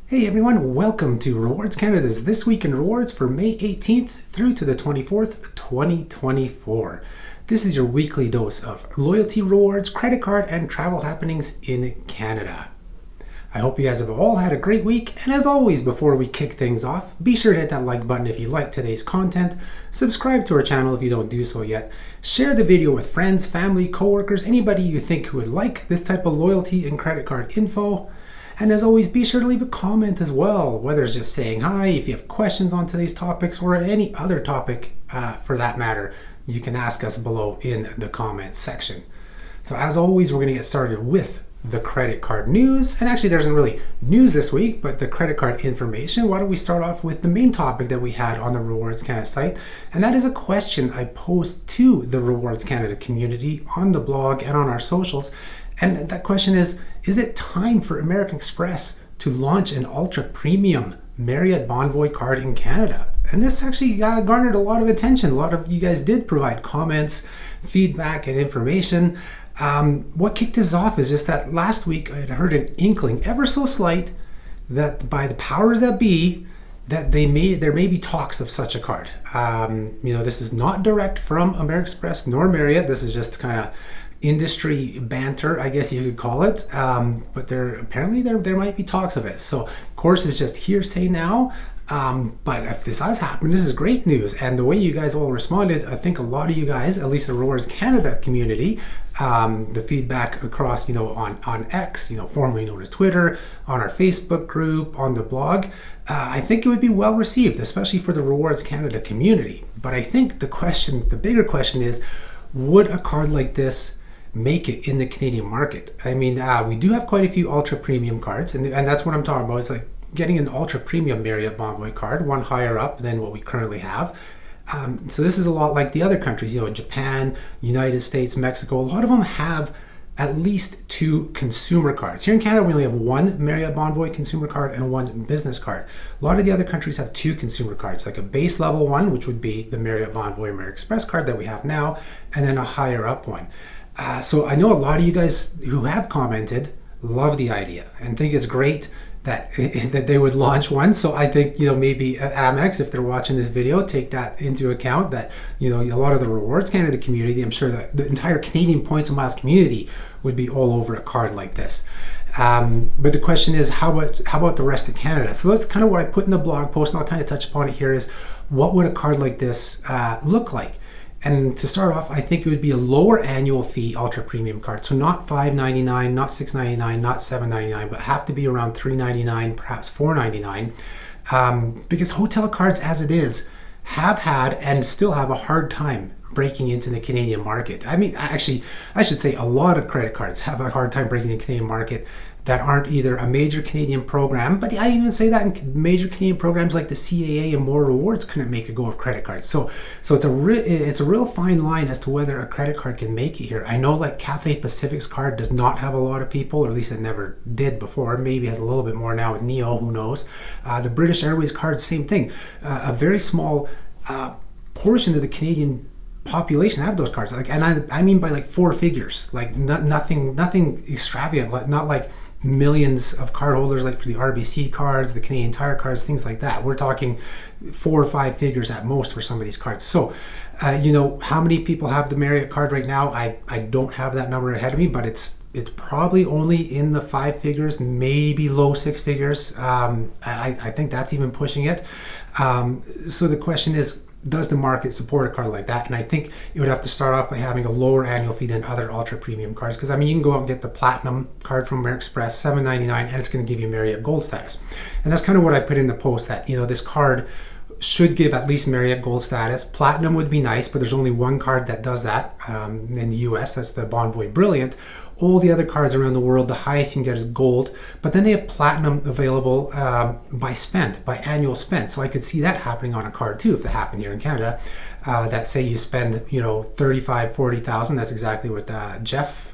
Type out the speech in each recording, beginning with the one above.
Hey everyone, welcome to Rewards Canada's This Week in Rewards for May 18th through to the 24th, 2024. This is your weekly dose of loyalty, rewards, credit card, and travel happenings in Canada. I hope you guys have all had a great week, and as always, before we kick things off, be sure to hit that like button if you like today's content, subscribe to our channel if you don't do so yet, share the video with friends, family, coworkers, anybody you think who would like this type of loyalty and credit card info. And as always, be sure to leave a comment as well, whether it's just saying hi, if you have questions on today's topics, or any other topic for that matter, you can ask us below in the comments section. So as always, we're going to get started with the credit card news. And actually, there isn't really news this week, but the credit card information. Why don't we start off with the main topic that we had on the Rewards Canada site? And that is a question I posed to the Rewards Canada community on the blog and on our socials. And that question is it time for American Express to launch an Ultra Premium Marriott Bonvoy card in Canada? And this actually garnered a lot of attention. A lot of you guys did provide comments, feedback, and information. What kicked this off is just that last week I had heard an inkling, ever so slight, that by the powers that be, that there may be talks of such a card. This is not direct from American Express nor Marriott. This is just kind of industry banter, I guess you could call it, but there might be talks of it. So of course it's just hearsay now, but if this does happen, this is great news. And the way you guys all responded, I think a lot of you guys, at least the Rewards Canada community, the feedback across on X, formerly known as Twitter, on our Facebook group, on the blog, I think it would be well received, especially for the Rewards Canada community. But I think the bigger question is, would a card like this make it in the Canadian market? I mean, we do have quite a few ultra premium cards, and that's what I'm talking about. It's like getting an ultra premium Marriott Bonvoy card, one higher up than what we currently have. So this is a lot like the other countries, Japan, United States, Mexico. A lot of them have at least two consumer cards. Here in Canada, we only have one Marriott Bonvoy consumer card and one business card. A lot of the other countries have two consumer cards, like a base level one, which would be the Marriott Bonvoy American Express card that we have now, and then a higher up one. So I know a lot of you guys who have commented love the idea and think it's great that they would launch one. So I think maybe Amex, if they're watching this video, take that into account, that a lot of the Rewards Canada community, I'm sure that the entire Canadian points and miles community would be all over a card like this. But the question is, how about the rest of Canada? So that's kind of what I put in the blog post, and I'll kind of touch upon it here, is what would a card like this look like? And to start off, I think it would be a lower annual fee ultra premium card. So not $5.99, not $6.99, not $7.99, but have to be around $3.99, perhaps $4.99. Because hotel cards as it is have had and still have a hard time breaking into the Canadian market. I mean, actually, I should say a lot of credit cards have a hard time breaking into the Canadian market that aren't either a major Canadian program, but I even say that in major Canadian programs like the CAA and More Rewards couldn't make a go of credit cards. So it's a real fine line as to whether a credit card can make it here. I know like Cathay Pacific's card does not have a lot of people, or at least it never did before. Maybe has a little bit more now with Neo, who knows. The British Airways card, same thing. A very small portion of the Canadian population have those cards, and I mean by like four figures, like nothing extravagant, not like millions of cardholders like for the RBC cards, the Canadian Tire cards, things like that. We're talking 4 or 5 figures at most for some of these cards. So how many people have the Marriott card right now? I don't have that number ahead of me, but it's probably only in the 5 figures, maybe low 6 figures. I think that's even pushing it. So the question is, does the market support a card like that? And I think it would have to start off by having a lower annual fee than other ultra premium cards, because I mean, you can go out and get the platinum card from American Express, $7.99, and it's going to give you Marriott Gold status. And that's kind of what I put in the post, that this card should give at least Marriott Gold status. Platinum would be nice, but there's only one card that does that in the U.S. That's the Bonvoy Brilliant. All the other cards around the world, the highest you can get is gold, but then they have platinum available by annual spend. So I could see that happening on a card too, if it happened here in Canada. That say you spend $35,000-$40,000. That's exactly what Jeff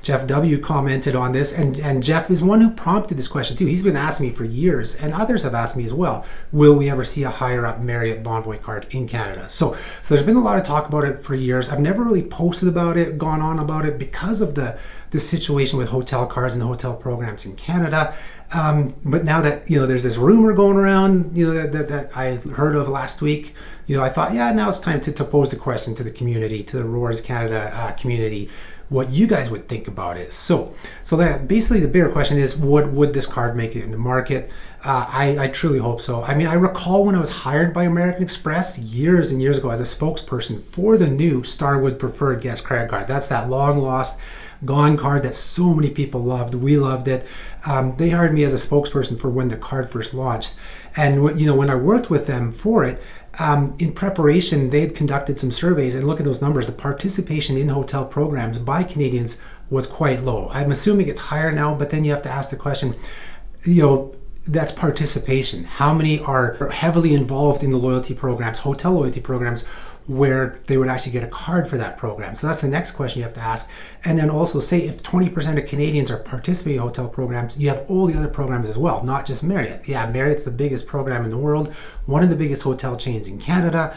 W commented on this, and Jeff is one who prompted this question too. He's been asking me for years, and others have asked me as well, will we ever see a higher up Marriott Bonvoy card in Canada? So there's been a lot of talk about it for years. I've never really posted about it, gone on about it, because of the the situation with hotel cards and hotel programs in Canada. But now that, there's this rumor going around, that I heard of last week, I thought, now it's time to pose the question to the community, to the RWRDS Canada community, what you guys would think about it. So that basically the bigger question is, would this card make it in the market? I truly hope so. I mean, I recall when I was hired by American Express years and years ago as a spokesperson for the new Starwood Preferred Guest Credit Card. That's that long lost, gone card that so many people loved. We loved it. They hired me as a spokesperson for when the card first launched. And when I worked with them for it, in preparation, they had conducted some surveys, and look at those numbers. The participation in hotel programs by Canadians was quite low. I'm assuming it's higher now, but then you have to ask the question, that's participation. How many are heavily involved in the loyalty programs, hotel loyalty programs, where they would actually get a card for that program? So that's the next question you have to ask. And then also say if 20% of Canadians are participating in hotel programs, you have all the other programs as well, not just Marriott. Yeah, Marriott's the biggest program in the world, one of the biggest hotel chains in Canada.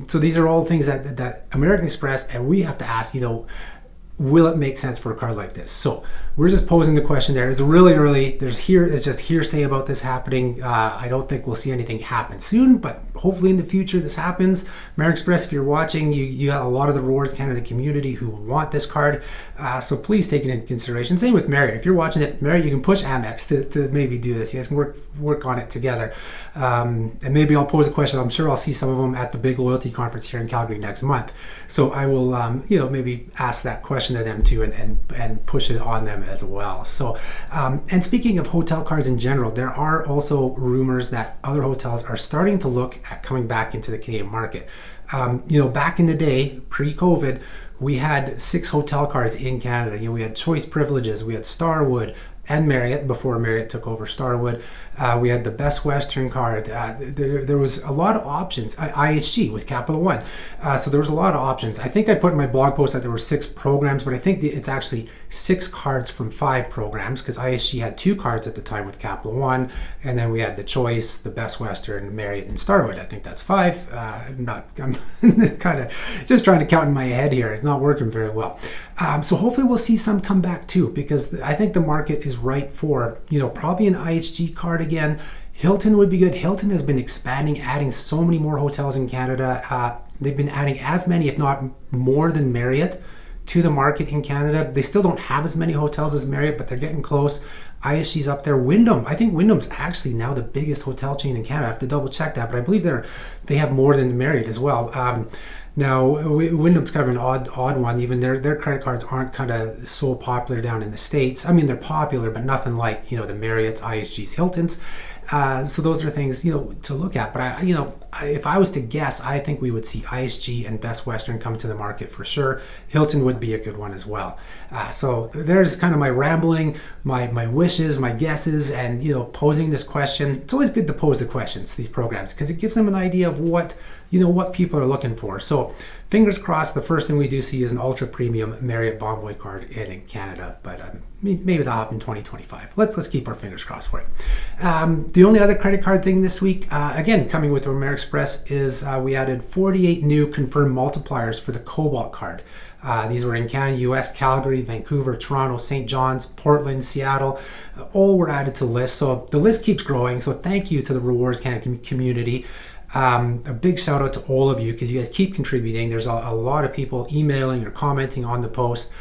So these are all things that American Express, and we have to ask, will it make sense for a card like this? So we're just posing the question there. It's really early. It's just hearsay about this happening. I don't think we'll see anything happen soon, but hopefully in the future this happens. American Express, if you're watching, you got a lot of the RWRDS Canada community who want this card. So please take it into consideration. Same with Marriott. If you're watching it, Marriott, you can push Amex to maybe do this. You guys can work on it together. And maybe I'll pose a question. I'm sure I'll see some of them at the big loyalty conference here in Calgary next month. So I will, maybe ask that question to them too, and push it on them as well. So, and speaking of hotel cards in general, there are also rumors that other hotels are starting to look at coming back into the Canadian market. Back in the day, pre-COVID, we had 6 hotel cards in Canada. We had Choice Privileges, we had Starwood, and Marriott before Marriott took over Starwood. We had the Best Western card. There was a lot of options. IHG with Capital One. So there was a lot of options. I think I put in my blog post that there were 6 programs, but I think it's actually 6 cards from 5 programs, because IHG had 2 cards at the time with Capital One, and then we had the Choice, the Best Western, Marriott, and Starwood. I think that's 5. I'm kind of just trying to count in my head here. It's not working very well. So hopefully we'll see some come back too, because I think the market is ripe for, probably an IHG card again. Hilton would be good. Hilton has been expanding, adding so many more hotels in Canada. They've been adding as many, if not more than Marriott, to the market in Canada. They still don't have as many hotels as Marriott, but they're getting close. IHG's up there. Wyndham, I think Wyndham's actually now the biggest hotel chain in Canada. I have to double check that, but I believe they have more than Marriott as well. Now, Wyndham's kind of an odd one. Even their credit cards aren't kind of so popular down in the States. I mean, they're popular, but nothing like, the Marriotts, IHGs, Hiltons. So those are things, to look at. But if I was to guess, I think we would see IHG and Best Western come to the market for sure. Hilton would be a good one as well. So there's kind of my rambling, my wishes, my guesses, and posing this question. It's always good to pose the questions to these programs, because it gives them an idea of what people are looking for. So fingers crossed, the first thing we do see is an Ultra Premium Marriott Bonvoy card in Canada, but maybe that'll happen in 2025. Let's keep our fingers crossed for it. The only other credit card thing this week, again, coming with American Express, is we added 48 new confirmed multipliers for the Cobalt Card. These were in Canada, U.S., Calgary, Vancouver, Toronto, St. John's, Portland, Seattle. All were added to the list. So the list keeps growing. So thank you to the RWRDS Canada community. A big shout out to all of you, because you guys keep contributing. There's a lot of people emailing or commenting on the post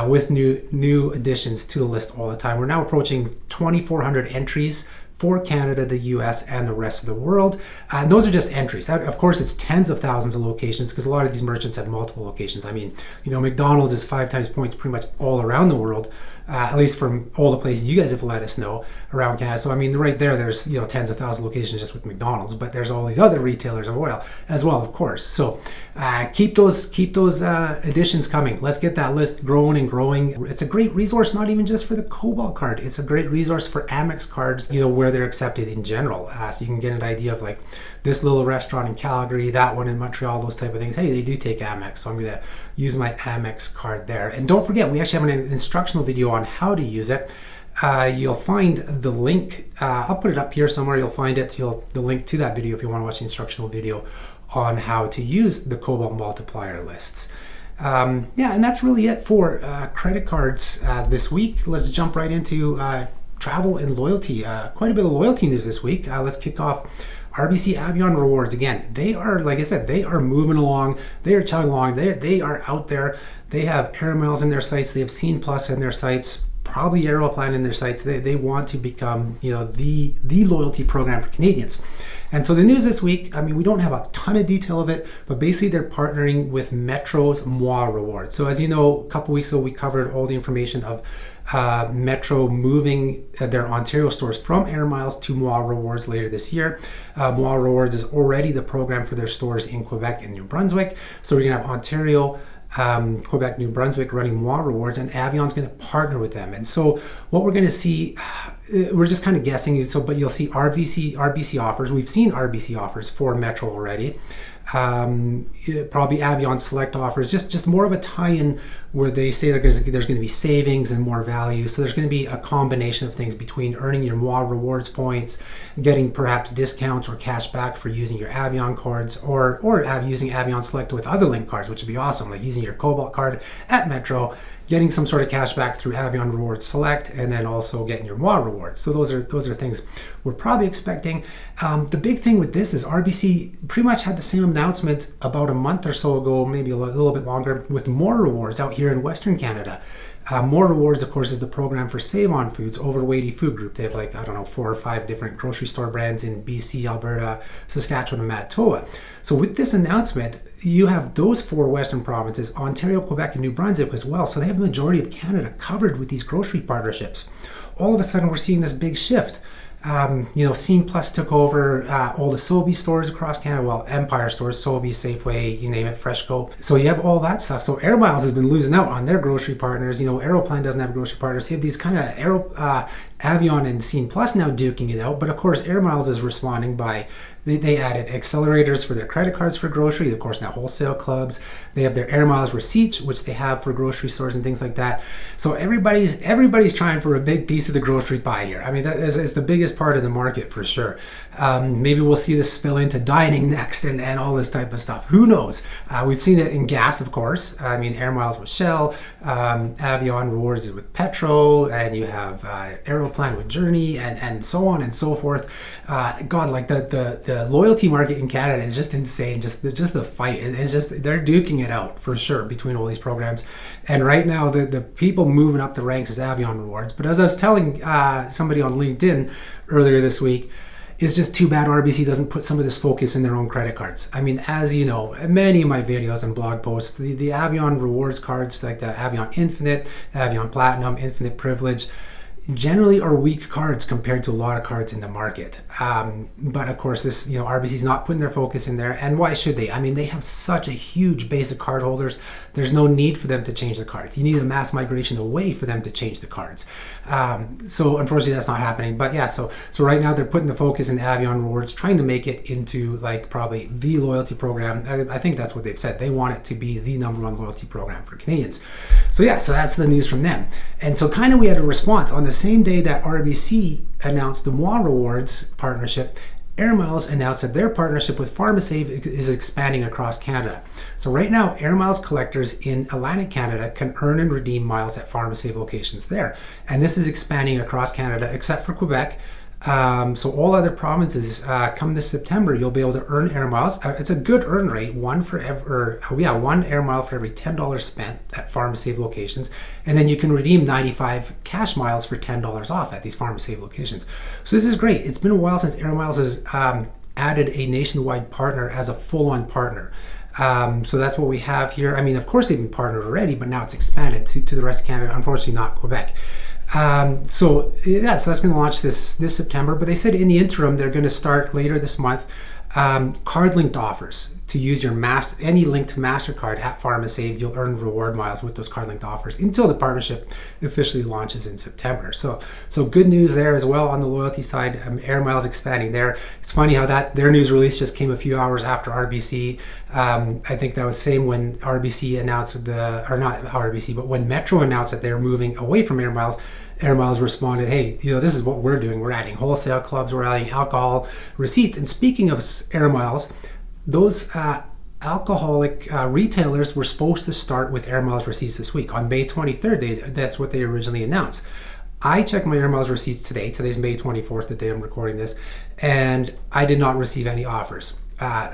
with new additions to the list all the time. We're now approaching 2,400 entries for Canada, the U.S., and the rest of the world. And those are just entries. Of course, it's tens of thousands of locations, because a lot of these merchants have multiple locations. I mean, McDonald's is 5 times points pretty much all around the world, at least from all the places you guys have let us know around Canada. So, I mean, right there's tens of thousands of locations just with McDonald's, but there's all these other retailers as well, of course. So keep those additions coming. Let's get that list growing and growing. It's a great resource, not even just for the Cobalt Card. It's a great resource for Amex cards, where they're accepted in general. So you can get an idea of like this little restaurant in Calgary, that one in Montreal, those type of things. Hey, they do take Amex, so I'm going to use my Amex card there. And don't forget, we actually have an instructional video on how to use it. You'll find the link. I'll put it up here somewhere. You'll find it. The link to that video if you want to watch the instructional video on how to use the Cobalt multiplier lists. Yeah, and that's really it for credit cards this week. Let's jump right into travel and loyalty. Quite a bit of loyalty news this week. Let's kick off RBC Avion Rewards. Again, they are, like I said, they are moving along. They are chugging along. They are out there. They have Air Miles in their sites. They have Scene Plus in their sites. Probably Aeroplan in their sites. They want to become, the loyalty program for Canadians. And so the news this week, I mean, we don't have a ton of detail of it, but basically they're partnering with Metro Moi Rewards. So as you know, a couple weeks ago, we covered all the information of Metro moving their Ontario stores from Air Miles to Moi Rewards later this year. Moi Rewards is already the program for their stores in Quebec and New Brunswick. So we're going to have Ontario, Quebec, New Brunswick running Moi Rewards, and Avion's going to partner with them. And so what we're going to see, we're just kind of guessing, but you'll see RBC offers. We've seen RBC offers for Metro already. Probably Avion Select offers, just more of a tie-in where they say that there's going to be savings and more value. So there's going to be a combination of things between earning your Moi Rewards points, getting perhaps discounts or cash back for using your Avion cards, or using Avion Select with other link cards, which would be awesome, like using your Cobalt card at Metro, getting some sort of cash back through Avion Rewards Select, and then also getting your Moi Rewards. So those are things we're probably expecting. The big thing with this is RBC pretty much had the same announcement about a month or so ago, maybe a little bit longer, with More Rewards out here in Western Canada. More Rewards, of course, is the program for Save On Foods, Overweighty Food Group. They have 4 or 5 different grocery store brands in BC, Alberta, Saskatchewan, and Manitoba. So with this announcement, you have those 4 Western provinces, Ontario, Quebec, and New Brunswick as well. So they have the majority of Canada covered with these grocery partnerships. All of a sudden, we're seeing this big shift. Scene Plus took over all the Sobeys stores across Canada, well, Empire stores, Sobeys, Safeway, you name it, Freshco. So you have all that stuff. So Air Miles has been losing out on their grocery partners. Aeroplan doesn't have grocery partners. So you have these kind of Avion and Scene Plus now duking it out. But of course, Air Miles is responding by they added accelerators for their credit cards for grocery. Of course, now wholesale clubs. They have their Air Miles receipts, which they have for grocery stores and things like that. So everybody's trying for a big piece of the grocery pie here. I mean, that is the biggest part of the market for sure. Maybe we'll see this spill into dining next and all this type of stuff. Who knows? We've seen it in gas, of course. I mean, Air Miles with Shell, Avion Rewards is with Petro, and you have Aeroplan with Journey, and so on and so forth. God, like the loyalty market in Canada is just insane. Just the fight is just, they're duking it out for sure between all these programs. And right now, the people moving up the ranks is Avion Rewards. But as I was telling somebody on LinkedIn earlier this week, it's just too bad RBC doesn't put some of this focus in their own credit cards. I mean, as you know, many of my videos and blog posts, the Avion Rewards cards, like the Avion Infinite, Avion Platinum, Infinite Privilege, generally are weak cards compared to a lot of cards in the market. But of course, this, RBC's not putting their focus in there. And why should they? I mean, they have such a huge base of card holders. There's no need for them to change the cards. You need a mass migration away for them to change the cards. So unfortunately, that's not happening. But yeah, so right now they're putting the focus in Avion Rewards, trying to make it into like probably the loyalty program. I think that's what they've said. They want it to be the #1 loyalty program for Canadians. So yeah, so that's the news from them. And so kind of we had a response on the same day that RBC announced the Moi Rewards partnership. Air Miles announced that their partnership with Pharmasave is expanding across Canada. So right now, Air Miles collectors in Atlantic Canada can earn and redeem miles at Pharmasave locations there. And this is expanding across Canada, except for Quebec. So all other provinces, come this September, you'll be able to earn Air Miles. It's a good earn rate, one Air Mile for every $10 spent at Pharmasave locations, and then you can redeem 95 cash miles for $10 off at these Pharmasave locations. So this is great. It's been a while since Air Miles has added a nationwide partner as a full-on partner. So that's what we have here. I mean, of course they've been partnered already, but now it's expanded to the rest of Canada. Unfortunately, not Quebec. So that's going to launch this September, but they said in the interim they're going to start later this month card linked offers to use your any linked MasterCard at Pharmasaves. You'll earn reward miles with those card linked offers until the partnership officially launches in September. So good news there as well on the loyalty side. Air Miles expanding there. It's funny how their news release just came a few hours after RBC. I think that was same when RBC announced not RBC, but when Metro announced that they're moving away from Air Miles. Air Miles responded, hey, this is what we're doing. We're adding wholesale clubs, we're adding alcohol receipts. And speaking of Air Miles, those alcoholic retailers were supposed to start with air miles receipts this week. On May 23rd, that's what they originally announced. I checked my air miles receipts today. Today's May 24th, the day I'm recording this, and I did not receive any offers.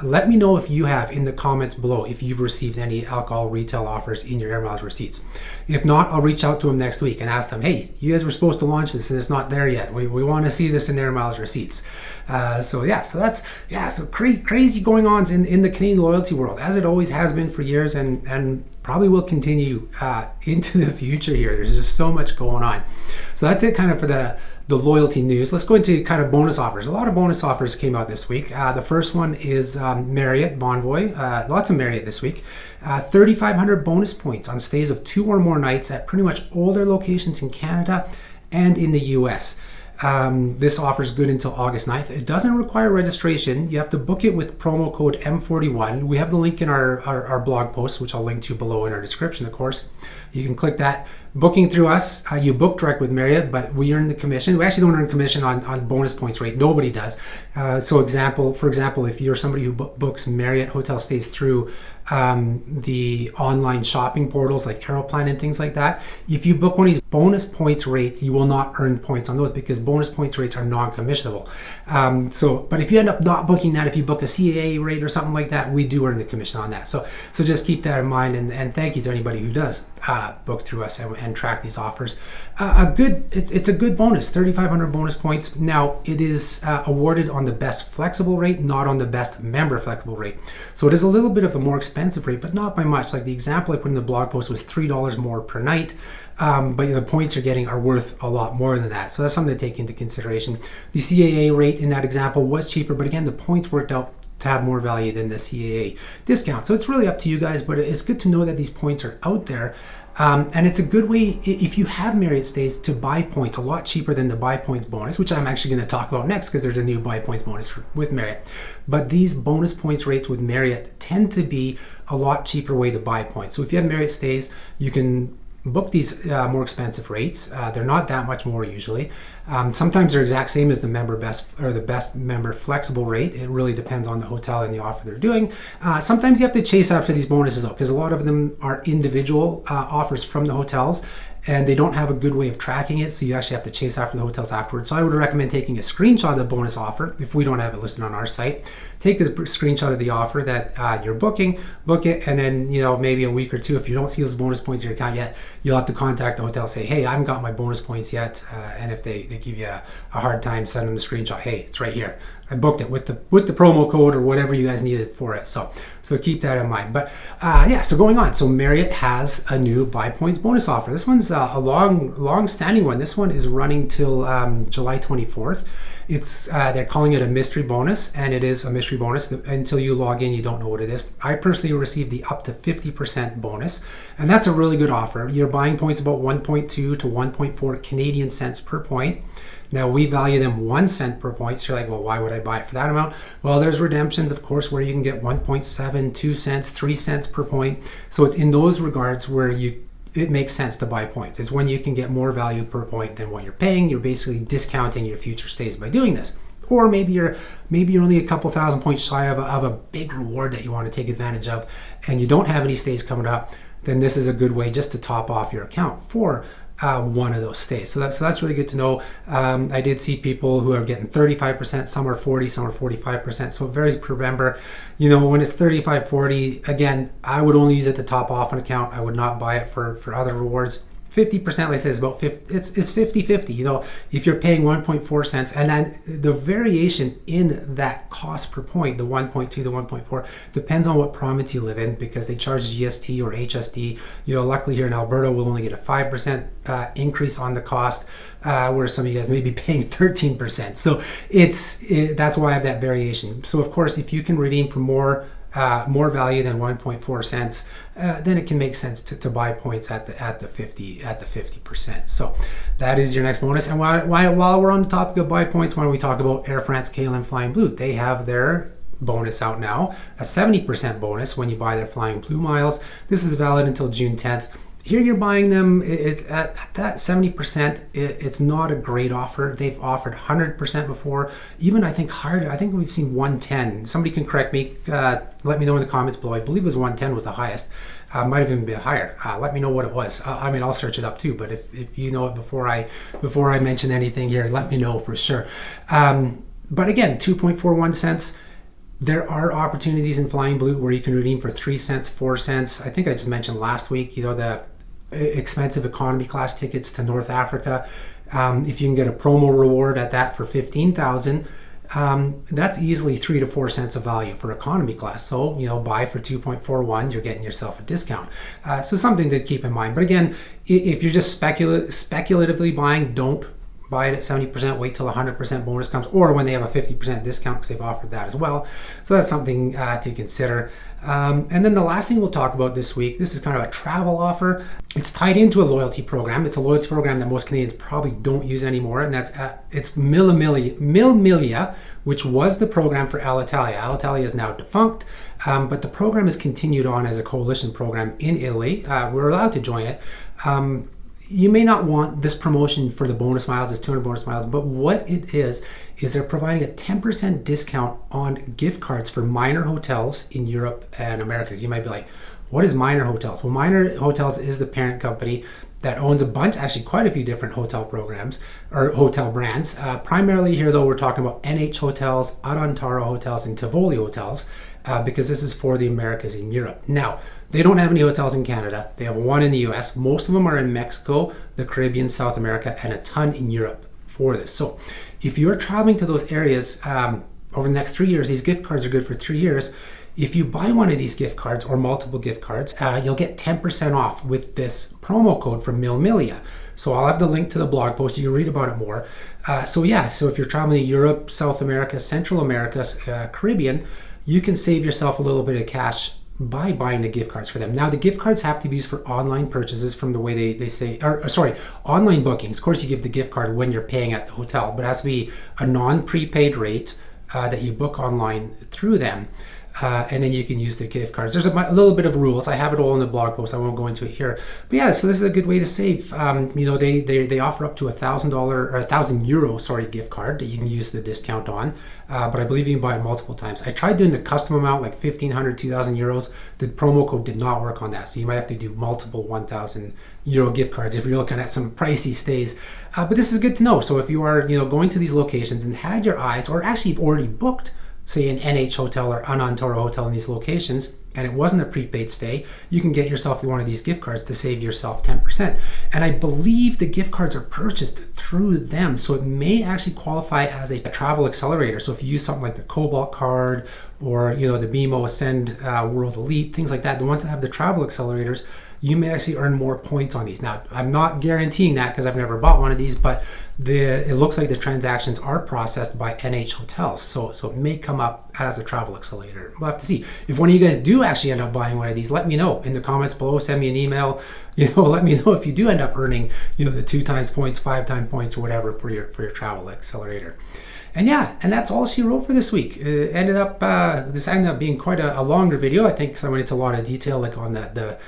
Let me know if you have in the comments below if you've received any alcohol retail offers in your air miles receipts. If not, I'll reach out to them next week and ask them, hey, you guys were supposed to launch this and it's not there yet. We want to see this in air miles receipts. So crazy going on in the Canadian loyalty world, as it always has been for years and probably will continue into the future here. There's just so much going on. So that's it kind of for the loyalty news. Let's go into kind of bonus offers. A lot of bonus offers came out this week. The first one is Marriott Bonvoy. Lots of Marriott this week. 3,500 bonus points on stays of 2 or more nights at pretty much all their locations in Canada and in the U.S. This offer is good until August 9th. It doesn't require registration. You have to book it with promo code M41. We have the link in our blog post, which I'll link to below in our description, of course. You can click that. Booking through us, you book direct with Marriott, but we earn the commission. We actually don't earn commission on bonus points rate. Nobody does. For example, if you're somebody who books Marriott hotel stays through the online shopping portals like Aeroplan and things like that, if you book one of these bonus points rates, you will not earn points on those because bonus points rates are non-commissionable. But if you end up not booking that, if you book a CAA rate or something like that, we do earn the commission on that. So just keep that in mind, and thank you to anybody who does book through us and track these offers. It's a good bonus, 3,500 bonus points. Now it is awarded on the best flexible rate, not on the best member flexible rate. So it is a little bit of a more expensive rate, but not by much. Like the example I put in the blog post was $3 more per night. But the points you're getting are worth a lot more than that. So that's something to take into consideration. The CAA rate in that example was cheaper, but again, the points worked out to have more value than the CAA discount. So it's really up to you guys, but it's good to know that these points are out there. And it's a good way, if you have Marriott stays, to buy points a lot cheaper than the buy points bonus, which I'm actually going to talk about next because there's a new buy points bonus with Marriott. But these bonus points rates with Marriott tend to be a lot cheaper way to buy points. So if you have Marriott stays, you can book these more expensive rates. They're not that much more usually. Sometimes they're exact same as the best member flexible rate. It really depends on the hotel and the offer they're doing. Sometimes you have to chase after these bonuses though, because a lot of them are individual offers from the hotels, and they don't have a good way of tracking it, so you actually have to chase after the hotels afterwards. So I would recommend taking a screenshot of the bonus offer if we don't have it listed on our site. Take a screenshot of the offer that you're booking, book it, and then maybe a week or two, if you don't see those bonus points in your account yet, you'll have to contact the hotel, say, hey, I haven't got my bonus points yet, and if they give you a hard time, send them the screenshot. Hey, it's right here. I booked it with the promo code or whatever you guys needed for it. So keep that in mind. But so going on. So Marriott has a new buy points bonus offer. This one's a long-standing one. This one is running till July 24th. They're calling it a mystery bonus, and it is a mystery bonus. Until you log in, you don't know what it is. I personally received the up to 50% bonus, and that's a really good offer. You're buying points about 1.2 to 1.4 Canadian cents per point. Now we value them 1 cent per point. So you're like, well, why would I buy it for that amount? Well, there's redemptions, of course, where you can get 1.7, 2 cents, 3 cents per point. So it's in those regards where it makes sense to buy points. It's when you can get more value per point than what you're paying. You're basically discounting your future stays by doing this. Or maybe you're only a couple thousand points shy of a big reward that you want to take advantage of, and you don't have any stays coming up. Then this is a good way just to top off your account for one of those stays. So that's really good to know. I did see people who are getting 35%, some are 40, some are 45%. So it varies per member. When it's 35, 40, again, I would only use it to top off an account. I would not buy it for other rewards. 50%, like I said, is about 50. It's 50-50. If you're paying 1.4 cents, and then the variation in that cost per point, the 1.2 to 1.4, depends on what province you live in, because they charge GST or HSD. Luckily here in Alberta, we'll only get a 5% increase on the cost, where some of you guys may be paying 13%. So that's why I have that variation. So of course, if you can redeem for more value than 1.4 cents, then it can make sense to buy points at the 50%. So that is your next bonus. And while we're on the topic of buy points, why don't we talk about Air France, KLM, Flying Blue? They have their bonus out now, a 70% bonus when you buy their Flying Blue miles. This is valid until June 10th. here you're buying them at that 70%. It's not a great offer. They've offered 100% before, even I think higher. I think we've seen 110. Somebody can correct me. Let me know in the comments below. I believe it was 110 was the highest. Might have even been higher. Let me know what it was. I mean, I'll search it up too. But if you know it before I mention anything here, let me know for sure. But again, 2.41 cents. There are opportunities in Flying Blue where you can redeem for 3 cents, 4 cents. I think I just mentioned last week, the expensive economy class tickets to North Africa. If you can get a promo reward at that for 15,000, that's easily 3 to 4 cents of value for economy class. So, buy for 2.41, you're getting yourself a discount. So something to keep in mind. But again, if you're just speculatively buying, don't buy it at 70%, wait till 100% bonus comes, or when they have a 50% discount, because they've offered that as well. So that's something to consider. And then the last thing we'll talk about this week, this is kind of a travel offer. It's tied into a loyalty program. It's a loyalty program that most Canadians probably don't use anymore, and it's Mil Miglia, which was the program for Alitalia. Alitalia is now defunct, but the program is continued on as a coalition program in Italy. We're allowed to join it. You may not want this promotion for the bonus miles, it's 200 bonus miles, but what it is they're providing a 10% discount on gift cards for minor hotels in Europe and Americas. You might be like, what is Minor Hotels? Well, Minor Hotels is the parent company that owns a bunch, actually quite a few different hotel programs or hotel brands. Primarily here though, we're talking about NH Hotels, Anantara Hotels, and Tivoli Hotels, because this is for the Americas in Europe. Now, they don't have any hotels in Canada. They have one in the U.S. Most of them are in Mexico, the Caribbean, South America, and a ton in Europe for this. So if you're traveling to those areas over the next 3 years, these gift cards are good for 3 years. If you buy one of these gift cards or multiple gift cards, you'll get 10% off with this promo code from Mil Miglia. So I'll have the link to the blog post. You can read about it more. So if you're traveling to Europe, South America, Central America, Caribbean, you can save yourself a little bit of cash by buying the gift cards for them. Now, the gift cards have to be used for online purchases from the way they say, online bookings. Of course, you give the gift card when you're paying at the hotel, but it has to be a non-prepaid rate that you book online through them. And then you can use the gift cards. There's a little bit of rules. I have it all in the blog post. I won't go into it here. But yeah, so this is a good way to save. They offer up to $1,000 or €1,000 gift card that you can use the discount on. But I believe you can buy it multiple times. I tried doing the custom amount, like 1,500, 2,000 euros. The promo code did not work on that. So you might have to do multiple 1,000 euro gift cards if you're looking at some pricey stays. But this is good to know. So if you are going to these locations and had your eyes, or actually you've already booked, say an NH hotel or Anantara hotel in these locations, and it wasn't a prepaid stay, you can get yourself one of these gift cards to save yourself 10%. And I believe the gift cards are purchased through them, so it may actually qualify as a travel accelerator. So if you use something like the Cobalt Card or the BMO Ascend World Elite, things like that, the ones that have the travel accelerators, you may actually earn more points on these. Now, I'm not guaranteeing that because I've never bought one of these, but it looks like the transactions are processed by NH Hotels. So it may come up as a travel accelerator. We'll have to see. If one of you guys do actually end up buying one of these, let me know in the comments below. Send me an email. Let me know if you do end up earning, the 2 times points, 5 times points, or whatever for your travel accelerator. And that's all she wrote for this week. This ended up being quite a longer video, I think, because I went into a lot of detail, like on the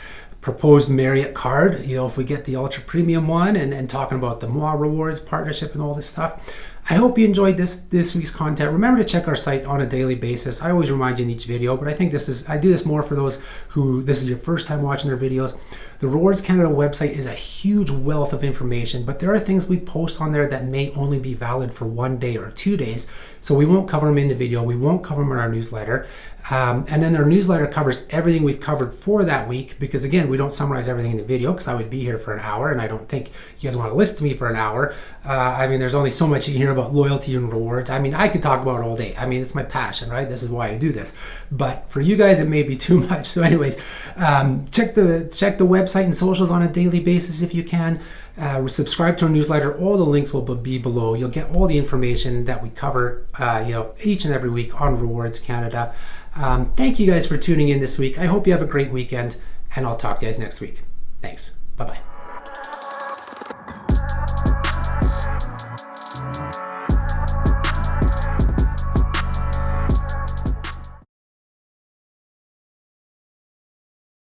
proposed Marriott card, if we get the Ultra Premium one, and talking about the Moi Rewards partnership and all this stuff. I hope you enjoyed this week's content. Remember to check our site on a daily basis. I always remind you in each video, but I think I do this more for those who this is your first time watching their videos. The Rewards Canada website is a huge wealth of information, but there are things we post on there that may only be valid for 1 day or 2 days. So we won't cover them in the video. We won't cover them in our newsletter. And then our newsletter covers everything we've covered for that week, because again, we don't summarize everything in the video because I would be here for an hour, and I don't think you guys want to listen to me for an hour. There's only so much you can hear about loyalty and rewards. I could talk about it all day. It's my passion, right? This is why I do this. But for you guys, it may be too much. So anyways, check the website and socials on a daily basis if you can. Subscribe to our newsletter. All the links will be below. You'll get all the information that we cover each and every week on Rewards Canada. Thank you guys for tuning in this week. I hope you have a great weekend, and I'll talk to you guys next week. Thanks. Bye-bye.